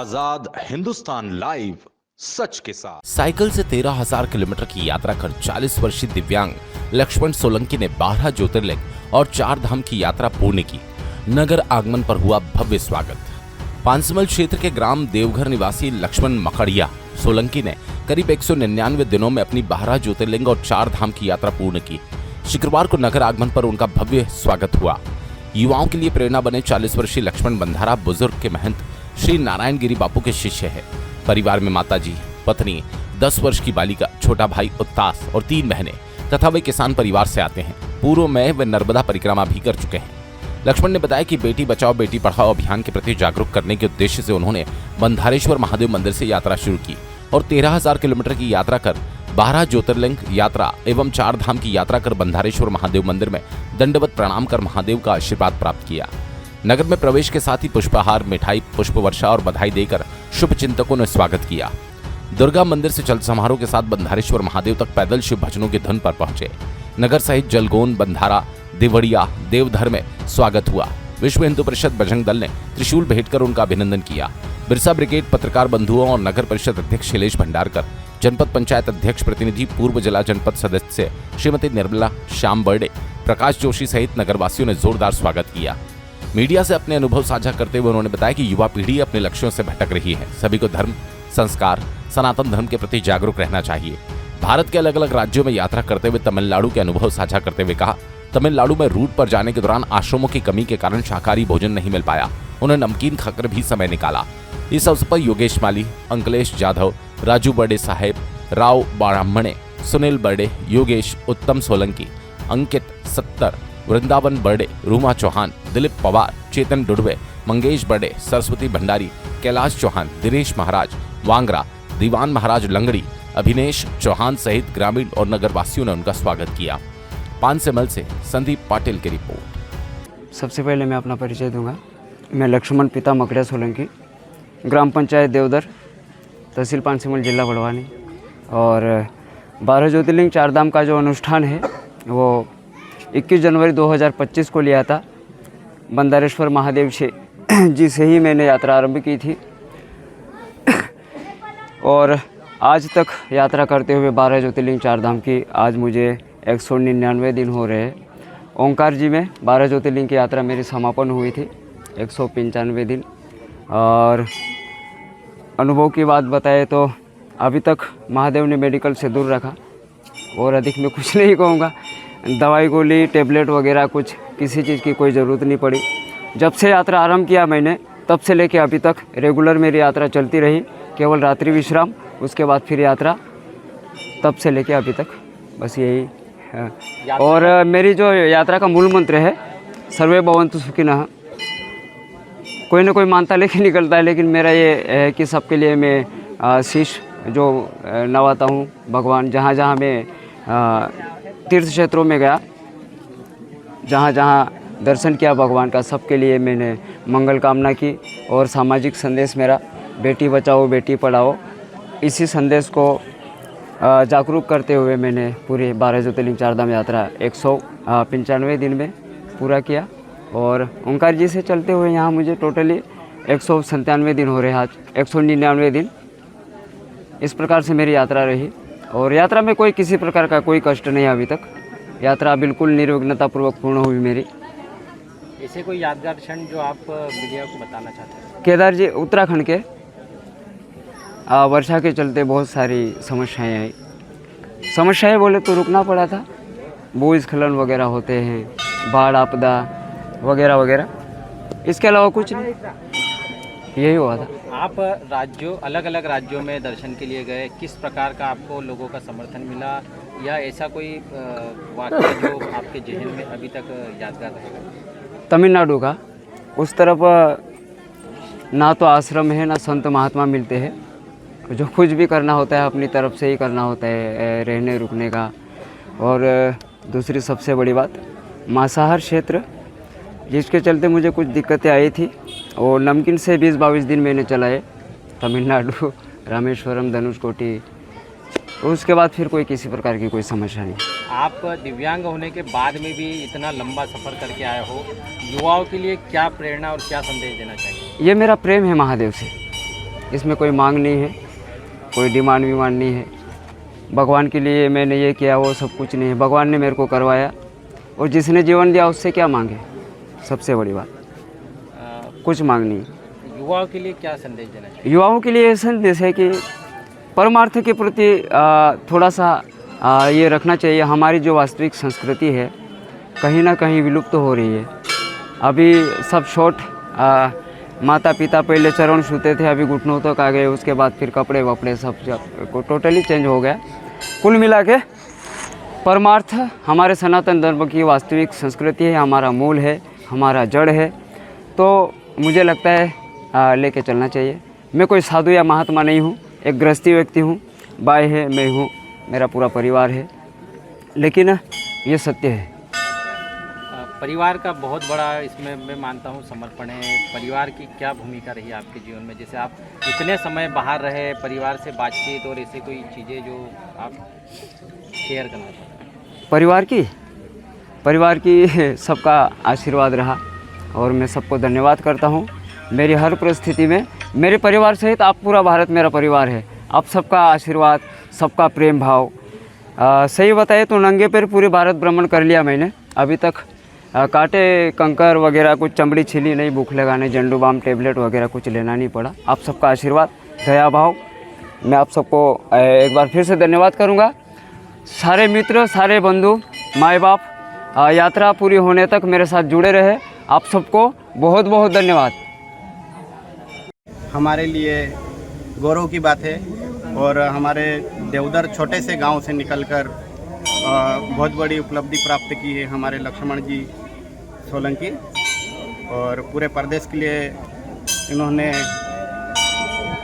आजाद Hindustan live, सच के साथ। Cycle से 13,000 किलोमीटर की यात्रा कर 40 वर्षीय दिव्यांग लक्ष्मण सोलंकी ने 12 ज्योतिर्लिंग और 4 धाम की यात्रा पूर्ण की। नगर आगमन पर हुआ भव्य स्वागत। पांसमल क्षेत्र के ग्राम देवघर निवासी लक्ष्मण मकड़िया सोलंकी ने करीब 199 दिनों में अपनी 12 ज्योतिर्लिंग और 4 धाम की यात्रा पूर्ण की। शुक्रवार को नगर आगमन पर उनका भव्य स्वागत हुआ। युवाओं के लिए प्रेरणा बने 40 वर्षीय लक्ष्मण बंधारा बुजुर्ग के महंत श्री नारायण गिरी बापू के शिष्य है। परिवार में माताजी, पत्नी, 10 वर्ष की बालिका, छोटा भाई उत्तास और 3 बहनें तथा वे किसान परिवार से आते हैं। पूर्व में वे नर्मदा परिक्रमा भी कर चुके हैं। लक्ष्मण ने बताया कि बेटी बचाओ बेटी पढ़ाओ अभियान के प्रति जागरूक करने के उद्देश्य से उन्होंने बंधारेश्वर महादेव मंदिर से यात्रा शुरू की और 13,000 किलोमीटर की यात्रा कर 12 ज्योतिर्लिंग यात्रा एवं 4 धाम की यात्रा कर बंधारेश्वर महादेव मंदिर में दंडवत प्रणाम कर महादेव का आशीर्वाद प्राप्त किया। नगर में प्रवेश के साथ ही पुष्पहार, मिठाई, पुष्प वर्षा और बधाई देकर शुभ चिंतकों ने स्वागत किया। दुर्गा मंदिर से चल समारोह के साथ बंधारेश्वर महादेव तक पैदल शिव भजनों की धुन पर पहुंचे। नगर सहित जलगोन, बंधारा, देवड़िया, देवधर में स्वागत हुआ। विश्व हिंदू परिषद बजरंग दल ने त्रिशूल भेंट कर उनका अभिनंदन किया। बिरसा ब्रिगेड, पत्रकार बंधुओं और नगर परिषद अध्यक्ष शैलेश भंडारकर, जनपद पंचायत अध्यक्ष प्रतिनिधि, पूर्व जिला जनपद सदस्य श्रीमती निर्मला श्याम बर्डे, प्रकाश जोशी सहित नगरवासियों ने जोरदार स्वागत किया। मीडिया से अपने अनुभव साझा करते हुए उन्होंने बताया कि युवा पीढ़ी अपने लक्ष्यों से भटक रही है। सभी को धर्म, संस्कार, सनातन धर्म के प्रति जागरूक रहना चाहिए। भारत के अलग अलग राज्यों में यात्रा करते हुए तमिलनाडु के अनुभव साझा करते हुए कहा, तमिलनाडु में रूट पर जाने के दौरान आश्रमों की कमी के कारण शाकाहारी भोजन नहीं मिल पाया। उन्होंने नमकीन खाकर भी समय निकाला। इस अवसर पर योगेश माली, अंकलेश जाधव, राजू बर्डे साहेब, राव ब्राह्मणे, सुनील बर्डे, योगेश, उत्तम सोलंकी, अंकित सत्तर, वृंदावन बर्डे, रूमा चौहान, दिलीप पवार, चेतन डुडवे, मंगेश बर्डे, सरस्वती भंडारी, कैलाश चौहान, दिनेश महाराज वांगरा, दीवान महाराज लंगड़ी, अभिनेश चौहान सहित ग्रामीण और नगरवासियों ने उनका स्वागत किया। पांसेमल से संदीप पाटिल की रिपोर्ट। सबसे पहले मैं अपना परिचय दूंगा। मैं लक्ष्मण पिता मकड़िया सोलंकी, ग्राम पंचायत देवधर, तहसील पांसेमल, जिला बड़वानी। और 12 ज्योतिर्लिंग 4 धाम का जो अनुष्ठान है वो 21 जनवरी 2025 को लिया था। बंधारेश्वर महादेव जी से ही मैंने यात्रा आरंभ की थी और आज तक यात्रा करते हुए 12 ज्योतिर्लिंग 4 धाम की आज मुझे 199 दिन हो रहे हैं। ओंकार जी में 12 ज्योतिर्लिंग की यात्रा मेरी समापन हुई थी 195 दिन। और अनुभव की बात बताए तो अभी तक महादेव ने मेडिकल से दूर रखा और अधिक मैं कुछ नहीं कहूँगा। दवाई गोली, टेबलेट वगैरह कुछ किसी चीज़ की कोई ज़रूरत नहीं पड़ी। जब से यात्रा आरंभ किया मैंने तब से लेके अभी तक रेगुलर मेरी यात्रा चलती रही, केवल रात्रि विश्राम, उसके बाद फिर यात्रा, तब से लेके अभी तक बस यही है। और मेरी जो यात्रा का मूल मंत्र है सर्वे भवन्तु सुखिनः। कोई ना कोई मानता लेके निकलता है, लेकिन मेरा ये है कि सबके लिए मैं शीश जो नवाता हूँ। भगवान जहाँ जहाँ मैं तीर्थ क्षेत्रों में गया, जहाँ जहाँ दर्शन किया भगवान का, सबके लिए मैंने मंगल कामना की। और सामाजिक संदेश मेरा बेटी बचाओ बेटी पढ़ाओ, इसी संदेश को जागरूक करते हुए मैंने पूरी 12 ज्योतिर्लिंग 4 धाम यात्रा 195 दिन में पूरा किया। और ओंकार जी से चलते हुए यहाँ मुझे टोटली 197 दिन हो रहे हैं, आज 199 दिन। इस प्रकार से मेरी यात्रा रही और यात्रा में कोई किसी प्रकार का कोई कष्ट नहीं अभी तक। यात्रा बिल्कुल निर्विघ्नतापूर्वक पूर्ण हुई मेरी। ऐसे कोई यादगार क्षण जो आप मीडिया को बताना चाहते हैं? केदार जी, उत्तराखंड के वर्षा के चलते बहुत सारी समस्याएं आई। समस्याएं बोले तो रुकना पड़ा था, भूस्खलन वगैरह होते हैं, बाढ़ आपदा वगैरह वगैरह, इसके अलावा कुछ नहीं, यही हुआ था। आप अलग अलग राज्यों में दर्शन के लिए गए, किस प्रकार का आपको लोगों का समर्थन मिला, या ऐसा कोई वाक़या जो आपके जहन में अभी तक यादगार रहेगा? तमिलनाडु का, उस तरफ ना तो आश्रम है ना संत महात्मा मिलते हैं। जो कुछ भी करना होता है अपनी तरफ से ही करना होता है, रहने रुकने का। और दूसरी सबसे बड़ी बात, मांसाहार क्षेत्र, जिसके चलते मुझे कुछ दिक्कतें आई थी। और नमकीन से 20-22 दिन मैंने चलाए, तमिलनाडु, रामेश्वरम, धनुषकोटी। उसके बाद फिर कोई किसी प्रकार की कोई समस्या नहीं। आप दिव्यांग होने के बाद में भी इतना लंबा सफ़र करके आए हो, युवाओं के लिए क्या प्रेरणा और क्या संदेश देना चाहिए? ये मेरा प्रेम है महादेव से। इसमें कोई मांग नहीं है, कोई डिमांड विमांड नहीं है। भगवान के लिए मैंने ये किया वो सब कुछ नहीं है, भगवान ने मेरे को करवाया और जिसने जीवन दिया उससे क्या मांगे, सबसे बड़ी बात कुछ मांग नहीं। युवाओं के लिए क्या संदेश देना चाहिए? युवाओं के लिए संदेश है कि परमार्थ के प्रति थोड़ा सा ये रखना चाहिए। हमारी जो वास्तविक संस्कृति है कहीं ना कहीं विलुप्त हो रही है। अभी सब शॉर्ट, माता पिता पहले चरण छूते थे, अभी घुटनों तक आ गए, उसके बाद फिर कपड़े वपड़े सब टोटली चेंज हो गया। कुल मिला के परमार्थ हमारे सनातन धर्म की वास्तविक संस्कृति है, हमारा मूल है, हमारा जड़ है। तो मुझे लगता है लेके चलना चाहिए। मैं कोई साधु या महात्मा नहीं हूँ, एक गृहस्थी व्यक्ति हूँ, बाई है, मैं हूँ, मेरा पूरा परिवार है, लेकिन ये सत्य है। परिवार का बहुत बड़ा इसमें मैं मानता हूँ समर्पण है। परिवार की क्या भूमिका रही आपके जीवन में? जैसे आप इतने समय बाहर रहे, परिवार से बातचीत और ऐसे कोई चीज़ें जो आप शेयर करना चाहते हैं? परिवार की सबका आशीर्वाद रहा और मैं सबको धन्यवाद करता हूँ। मेरी हर परिस्थिति में मेरे परिवार सहित आप पूरा भारत मेरा परिवार है। आप सबका आशीर्वाद, सबका प्रेम भाव, सही बताए तो नंगे पैर पूरे भारत भ्रमण कर लिया मैंने। अभी तक कांटे कंकर वगैरह कुछ चमड़ी छिली नहीं, भूख लगाने झंडू बाम टेबलेट वगैरह कुछ लेना नहीं पड़ा। आप सबका आशीर्वाद, दया भाव, मैं आप सबको एक बार फिर से धन्यवाद करूँगा। सारे मित्र, सारे बंधु, माँ बाप, यात्रा पूरी होने तक मेरे साथ जुड़े रहे। आप सबको बहुत बहुत धन्यवाद। हमारे लिए गौरव की बात है और हमारे देवदर छोटे से गांव से निकलकर बहुत बड़ी उपलब्धि प्राप्त की है हमारे लक्ष्मण जी सोलंकी, और पूरे प्रदेश के लिए इन्होंने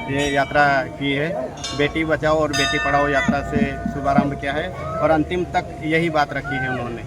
ये यात्रा की है। बेटी बचाओ और बेटी पढ़ाओ यात्रा से शुभारंभ किया है और अंतिम तक यही बात रखी है उन्होंने।